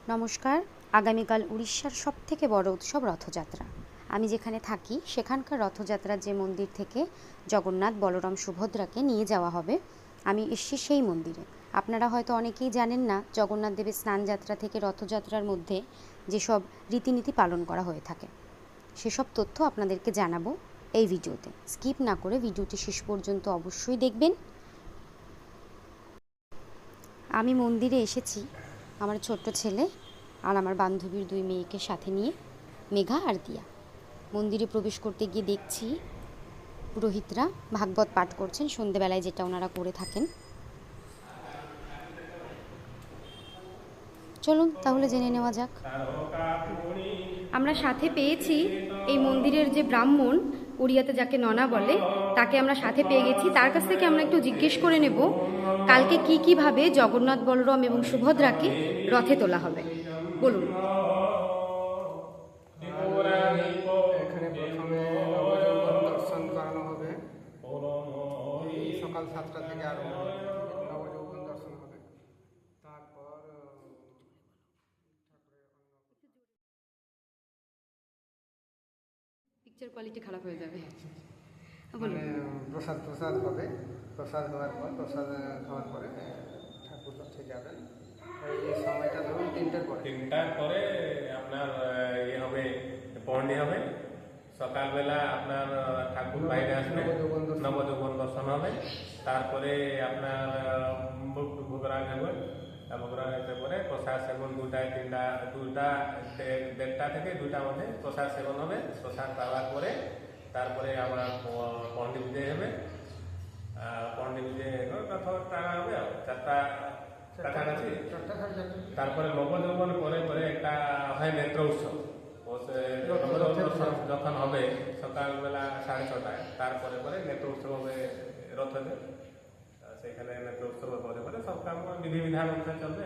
নমস্কার। আগামীকাল উড়িষ্যার সবথেকে বড় উৎসব রথযাত্রা। আমি যেখানে থাকি সেখানকার রথযাত্রার যে মন্দির থেকে জগন্নাথ, বলরাম, সুভদ্রাকে নিয়ে যাওয়া হবে, আমি এসেছি সেই মন্দিরে। আপনারা হয়তো অনেকেই জানেন না জগন্নাথ দেবের স্নানযাত্রা থেকে রথযাত্রার মধ্যে যেসব রীতিনীতি পালন করা হয়ে থাকে, সেসব তথ্য আপনাদেরকে জানাবো এই ভিডিওতে। স্কিপ না করে ভিডিওটি শেষ পর্যন্ত অবশ্যই দেখবেন। আমি মন্দিরে এসেছি আমার ছোট্ট ছেলে আর আমার বান্ধবীর 2 মেয়েকে সাথে নিয়ে, মেঘা আর দিয়া। মন্দিরে প্রবেশ করতে গিয়ে দেখছি পুরোহিতরা ভাগবত পাঠ করছেন সন্ধেবেলায়, যেটা ওনারা করে থাকেন। চলুন তাহলে জেনে নেওয়া যাক। আমরা সাথে পেয়েছি এই মন্দিরের যে ব্রাহ্মণ, উড়িয়াতে যাকে ননা বলে, তাকে আমরা সাথে পেয়ে গেছি। তার কাছ থেকে আমরা একটু জিজ্ঞেস করে নেব কালকে কিভাবে জগন্নাথ, বলরাম এবং সুভদ্রাকে রথে তোলা হবে। বলুন। এখানে প্রথমে দর্শন করানো হবে সকাল 7টা থেকে আরম্ভ হবে, নবযৌবন দর্শন হবে। তারপর পিকচার কোয়ালিটি খারাপ হয়ে যাবে। মানে প্রসাদ হবে। প্রসাদ হওয়ার পরে ঠাকুর রথে যাবেন। এই সময়টা ধরুন 3টার পরে আপনার হবে পৌর্ণি হবে। সকালবেলা আপনার ঠাকুর বাইরে আসবে, নবযৌবন দর্শন হবে। তারপরে আপনার ভোগরাগ হবে। ভোগরাগ এসে পরে প্রসাদ সেবন 1:30 থেকে 2টার মধ্যে প্রসাদ সেবন হবে। প্রসাদ পাওয়ার পরে তারপরে আমার পণ্ডি বিজয় হবে। পণ্ডি বিজয় রথ টানা হবে 4টা কাছাকাছি। তারপরে নবযৌবন পরে একটা হয় নেত্র উৎসব। যখন হবে সকালবেলা 6:30টায়, তারপরে নেত্র উৎসব হবে রথে। সেখানে নেত্র উৎসব পরে সব কাম বিধিবিধান অনুসারে চলবে।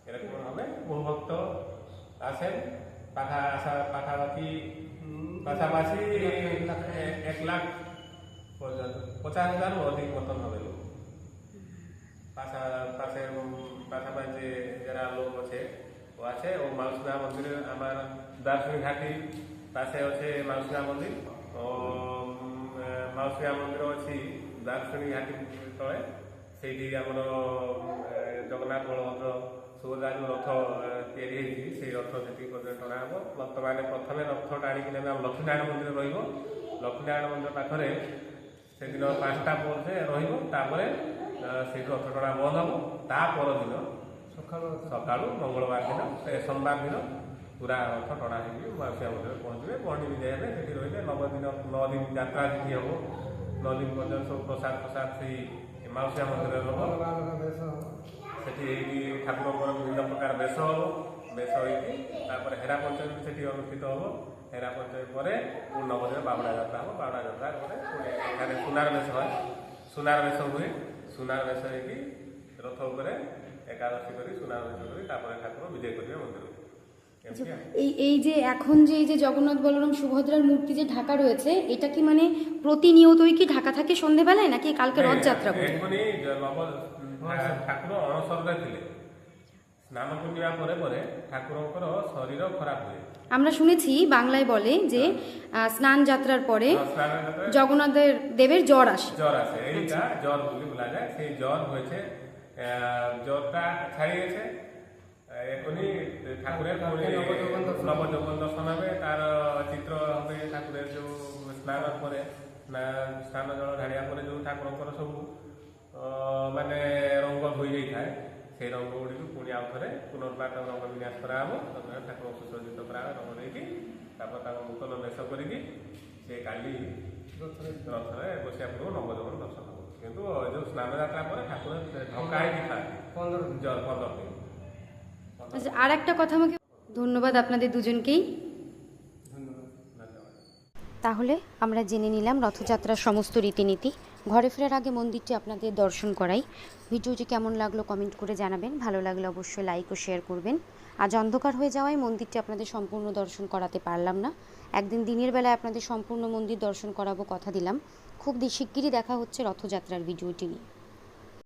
এরকম হবে। বহু ভক্ত আসেন, পাশাপাশি 1 লাখ পর্যন্ত 50,000 অধিক মতন হবে লোক। পাশাপাশি যারা লোক আছে ও মাউসিমা মন্দিরে, আমার দার্শনিক ঘাটি পাশে আছে মাউসিমা মন্দির। ও মাউসিমা মন্দির ଅଛି দার্শনিক ঘাটি ତଳେ। ସେଇଠି ଆମର ଜଗନ୍ନାଥ, ବଳଭଦ୍ର, ସୁଭଦ୍ରା ଯେଉଁ ରଥ ତିଆରି ହେଇଛି, ସେଇ ରଥ ସେଠି ଟଣା ହେବ। ଭକ୍ତମାନେ ପ୍ରଥମେ ରଥ ଟାଣିକି ନେବେ ଆମ ଲକ୍ଷ୍ମୀନାରାୟଣ ମନ୍ଦିର ରହିବ। ଲକ୍ଷ୍ମୀନାରାୟଣ ମନ୍ଦିର ପାଖରେ ସେଦିନ 5ଟା ପର୍ଯ୍ୟନ୍ତ ରହିବ। ତାପରେ ସେଇଠି ରଥ ଟଣା ବନ୍ଦ ହେବ। ତା ପରଦିନ ସକାଳୁ ମଙ୍ଗଳବାର ଦିନ, ସୋମବାର ଦିନ ପୁରା ରଥ ଟଣା ହେଇକି ମାଉସୀମା ମନ୍ଦିରରେ ପହଞ୍ଚିବେ। ପଣ୍ଡି ବିଜୟ ହେବେ, ସେଠି ରହିବେ। 9 ଦିନ ଯାତ୍ରା ସେଠି ହେବ। 9 ଦିନ ପର୍ଯ୍ୟନ୍ତ ସବୁ ପ୍ରସାଦ ସେଇ ମାଉସୀମା ମନ୍ଦିରରେ ହେବ। ସେଠି ଠାକୁରଙ୍କର ବିଭିନ୍ନ ପ୍ରକାର ବେଶ ହେବ। ବେଶ ହେଇକି ତାପରେ ହେରା ପଞ୍ଚମୀ ସେଠି ଅନୁଷ୍ଠିତ ହେବ। ହେରା ପଞ୍ଚମୀ ପରେ ନବଦିନ ବାହୁଡ଼ା ଯାତ୍ରା ହେବ। ବାହୁଡ଼ା ଯାତ୍ରା ପରେ ଏখানে ସୁନାର ବେଶ হয়। ସୁନାର ବେଶ ହୁଏ। ସୁନାର ବେଶ ହେଇକି রথ উপরে একাদশী করে সুনার বেশ করে তারপরে ঠাকুর বিজয় করবে মন্দির। এই যে এখন যে এই যে জগন্নাথ, বলরাম, সুভদ্রার মূর্তি যে ঢাকা রয়েছে, এটা কি মানে প্রতিনিয়তই কি ঢাকা থাকে সন্ধেবেলায়, নাকি কালকে রথযাত্রা এখনই ঠাকুর অনশরে ଥିଲେ। স্নান পূর্ণিমা পরে ঠাকুরଙ୍କର শরীর খারাপ হয়। আমরা শুনেছি বাংলায় বলে যে স্নান যাত্রার পরে জগন্নাথ দেবের জ্বর আসে। এইটা জ্বর বলে বলা যায়। সেই জ্বর হয়েছে, জ্বরটা ছাড়িয়ে গেছে। এখনই ঠাকুরের নবযৌবন দর্শন হবে। তার চিত্র হবে ঠাকুরের যে স্নান পরে স্নান জল ঢাড়িয়া পরে যে ঠাকুরଙ୍କର ସବୁ ମାନେ ରଙ୍ଗ ଧୋଇ ଯାଇଥାଏ, সেই ରଙ୍ଗ ଗୁଡ଼ିକୁ ପୁଣି ଆଉ ଥରେ ପୁନର୍ବାର ରଙ୍ଗ ବିନ୍ୟାସ କରାହେବ। ଠାକୁରଙ୍କୁ ସୁସଜ୍ଜିତ କରାହେବ ରଙ୍ଗ ଦେଇକି। ତାପରେ ତାଙ୍କ ନୂତନ ବେଶ କରିକି ସେ କାଲି ରଥରେ ବସିବା ପୂର୍ବରୁ ନବଯୌବନ ଦର୍ଶନ ହେବ। কিন্তু ଯେଉଁ ସ୍ନାନ ଯାତ୍ରା ପରେ ଠାକୁର ঢকা ହେଇକି ଥାନ୍ତି 15 দিন। আচ্ছা, আর একটা কথা আমাকে ধন্যবাদ আপনাদের দুজনকেই। তাহলে আমরা জেনে নিলাম রথযাত্রার সমস্ত রীতিনীতি। ঘরে ফেরার আগে মন্দিরটি আপনাদের দর্শন করাই। ভিডিওটি কেমন লাগলো কমেন্ট করে জানাবেন। ভালো লাগলে অবশ্যই লাইক ও শেয়ার করবেন। আজ অন্ধকার হয়ে যাওয়ায় মন্দিরটি আপনাদের সম্পূর্ণ দর্শন করাতে পারলাম না। একদিন দিনের বেলায় আপনাদের সম্পূর্ণ মন্দির দর্শন করাবো, কথা দিলাম। খুব শিগগিরই দেখা হচ্ছে রথযাত্রার ভিডিওটি নিয়ে।